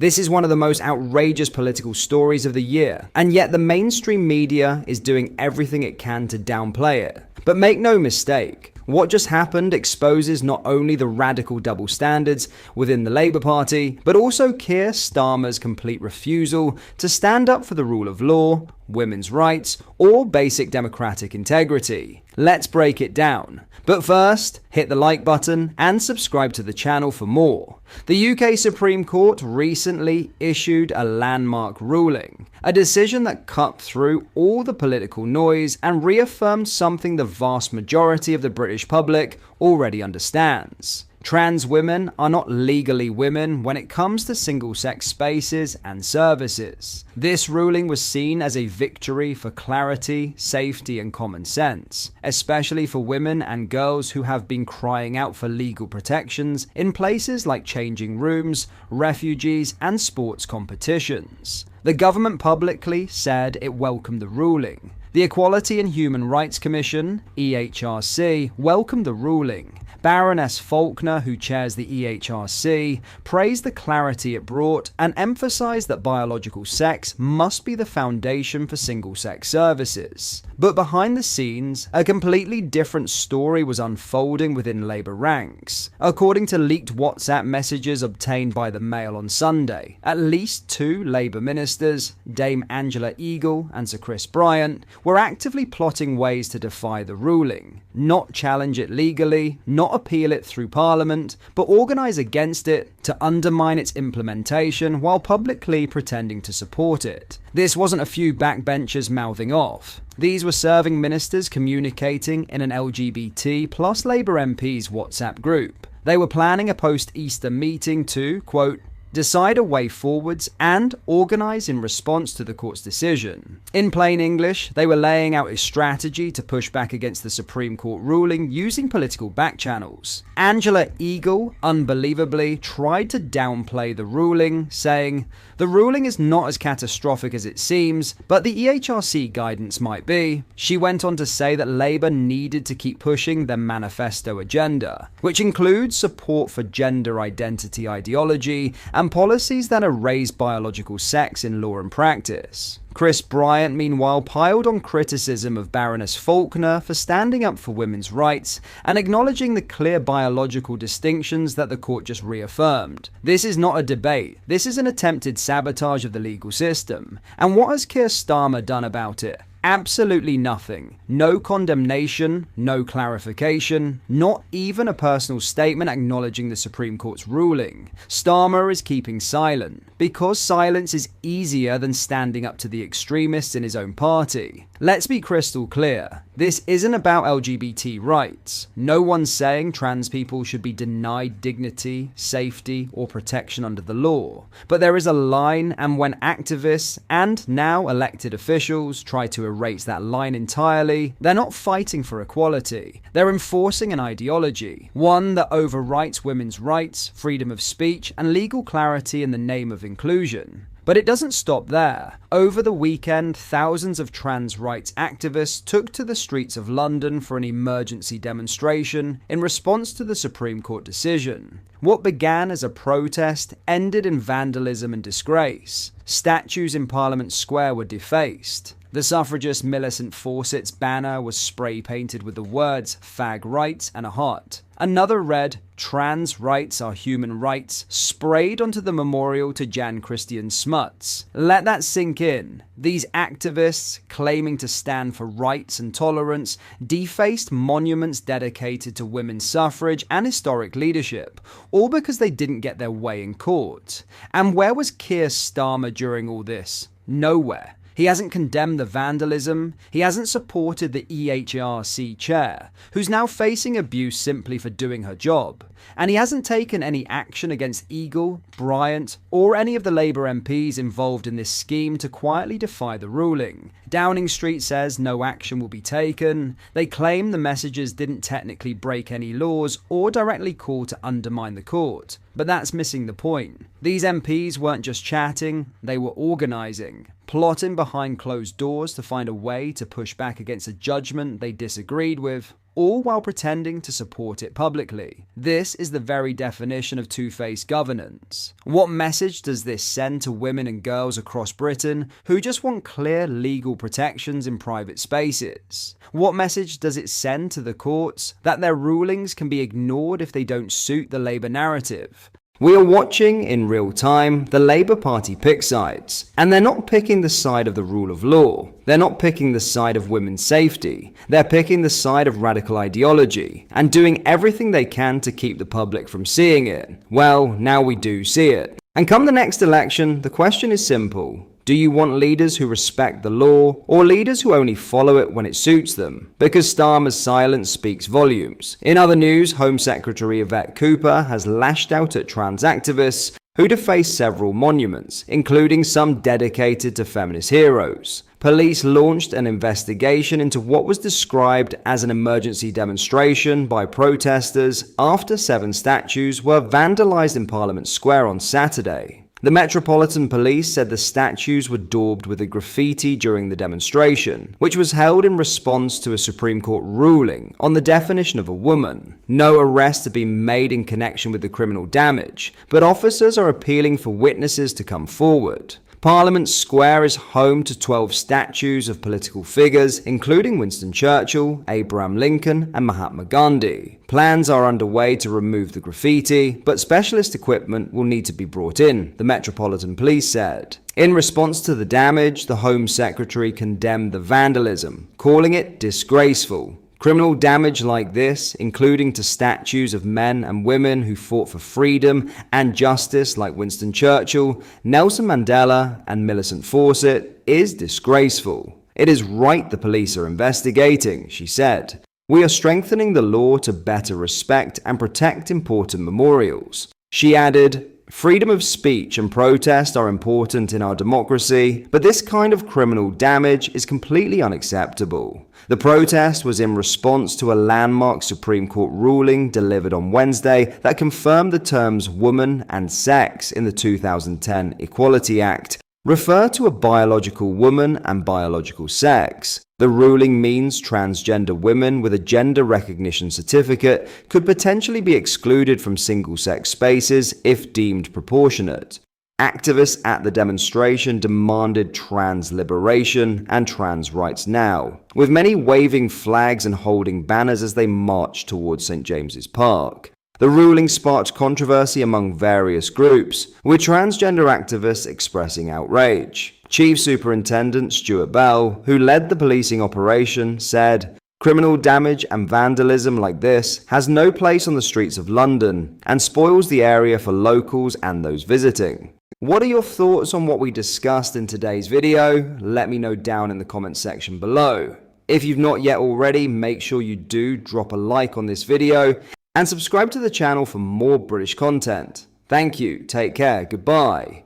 This is one of the most outrageous political stories of the year, and yet the mainstream media is doing everything it can to downplay it. But make no mistake, what just happened exposes not only the radical double standards within the Labour Party, but also Keir Starmer's complete refusal to stand up for the rule of law, women's rights, or basic democratic integrity. Let's break it down. But first, hit the like button and subscribe to the channel for more. The UK Supreme Court recently issued a landmark ruling, a decision that cut through all the political noise and reaffirmed something the vast majority of the British public already understands. Trans women are not legally women when it comes to single-sex spaces and services. This ruling was seen as a victory for clarity, safety, and common sense, especially for women and girls who have been crying out for legal protections in places like changing rooms, refugees, and sports competitions. The government publicly said it welcomed the ruling. The Equality and Human Rights Commission, EHRC, welcomed the ruling. Baroness Faulkner, who chairs the EHRC, praised the clarity it brought and emphasised that biological sex must be the foundation for single-sex services. But behind the scenes, a completely different story was unfolding within Labour ranks. According to leaked WhatsApp messages obtained by the Mail on Sunday, at least two Labour ministers, Dame Angela Eagle and Sir Chris Bryant, were actively plotting ways to defy the ruling, not challenge it legally, not appeal it through Parliament, but organise against it to undermine its implementation while publicly pretending to support it. This wasn't a few backbenchers mouthing off. These were serving ministers communicating in an LGBT plus Labour MPs WhatsApp group. They were planning a post-Easter meeting to, quote, decide a way forwards and organise in response to the court's decision. In plain English, they were laying out a strategy to push back against the Supreme Court ruling using political backchannels. Angela Eagle, unbelievably, tried to downplay the ruling, saying, "The ruling is not as catastrophic as it seems, but the EHRC guidance might be." She went on to say that Labour needed to keep pushing their manifesto agenda, which includes support for gender identity ideology and policies that erase biological sex in law and practice. Chris Bryant, meanwhile, piled on criticism of Baroness Faulkner for standing up for women's rights and acknowledging the clear biological distinctions that the court just reaffirmed. This is not a debate. This is an attempted sabotage of the legal system. And what has Keir Starmer done about it? Absolutely nothing. No condemnation, no clarification, not even a personal statement acknowledging the Supreme Court's ruling. Starmer is keeping silent, because silence is easier than standing up to the extremists in his own party. Let's be crystal clear. This isn't about LGBT rights. No one's saying trans people should be denied dignity, safety, or protection under the law. But there is a line, and when activists and now elected officials try to erase that line entirely, they're not fighting for equality. They're enforcing an ideology, one that overwrites women's rights, freedom of speech, and legal clarity in the name of inclusion. But it doesn't stop there. Over the weekend, thousands of trans rights activists took to the streets of London for an emergency demonstration in response to the Supreme Court decision. What began as a protest ended in vandalism and disgrace. Statues in Parliament Square were defaced. The suffragist Millicent Fawcett's banner was spray-painted with the words "fag rights" and a heart. Another read, "Trans rights are human rights," sprayed onto the memorial to Jan Christian Smuts. Let that sink in. These activists, claiming to stand for rights and tolerance, defaced monuments dedicated to women's suffrage and historic leadership, all because they didn't get their way in court. And where was Keir Starmer during all this? Nowhere. He hasn't condemned the vandalism, he hasn't supported the EHRC chair, who's now facing abuse simply for doing her job, and he hasn't taken any action against Eagle, Bryant, or any of the Labour MPs involved in this scheme to quietly defy the ruling. Downing Street says no action will be taken. They claim the messages didn't technically break any laws or directly call to undermine the court. But that's missing the point. These MPs weren't just chatting, they were organising, plotting behind closed doors to find a way to push back against a judgment they disagreed with, all while pretending to support it publicly. This is the very definition of two-faced governance. What message does this send to women and girls across Britain who just want clear legal protections in private spaces? What message does it send to the courts that their rulings can be ignored if they don't suit the Labour narrative? We are watching, in real time, the Labour Party pick sides, and they're not picking the side of the rule of law. They're not picking the side of women's safety. They're picking the side of radical ideology, and doing everything they can to keep the public from seeing it. Well, now we do see it. And come the next election, the question is simple. Do you want leaders who respect the law, or leaders who only follow it when it suits them? Because Starmer's silence speaks volumes. In other news, Home Secretary Yvette Cooper has lashed out at trans activists who deface several monuments, including some dedicated to feminist heroes. Police launched an investigation into what was described as an emergency demonstration by protesters after 7 statues were vandalized in Parliament Square on Saturday. The Metropolitan Police said the statues were daubed with a graffiti during the demonstration, which was held in response to a Supreme Court ruling on the definition of a woman. No arrests have been made in connection with the criminal damage, but officers are appealing for witnesses to come forward. Parliament Square is home to 12 statues of political figures, including Winston Churchill, Abraham Lincoln, and Mahatma Gandhi. Plans are underway to remove the graffiti, but specialist equipment will need to be brought in, the Metropolitan Police said. In response to the damage, the Home Secretary condemned the vandalism, calling it disgraceful. Criminal damage like this, including to statues of men and women who fought for freedom and justice like Winston Churchill, Nelson Mandela, and Millicent Fawcett, is disgraceful. It is right the police are investigating, she said. We are strengthening the law to better respect and protect important memorials. She added, freedom of speech and protest are important in our democracy, but this kind of criminal damage is completely unacceptable. The protest was in response to a landmark Supreme Court ruling delivered on Wednesday that confirmed the terms woman and sex in the 2010 Equality Act refer to a biological woman and biological sex. The ruling means transgender women with a gender recognition certificate could potentially be excluded from single-sex spaces if deemed proportionate. Activists at the demonstration demanded trans liberation and trans rights now, with many waving flags and holding banners as they marched towards St. James's Park. The ruling sparked controversy among various groups, with transgender activists expressing outrage. Chief Superintendent Stuart Bell, who led the policing operation, said, criminal damage and vandalism like this has no place on the streets of London and spoils the area for locals and those visiting. What are your thoughts on what we discussed in today's video? Let me know down in the comments section below. If you've not yet already, make sure you do drop a like on this video and subscribe to the channel for more British content. Thank you, take care, goodbye.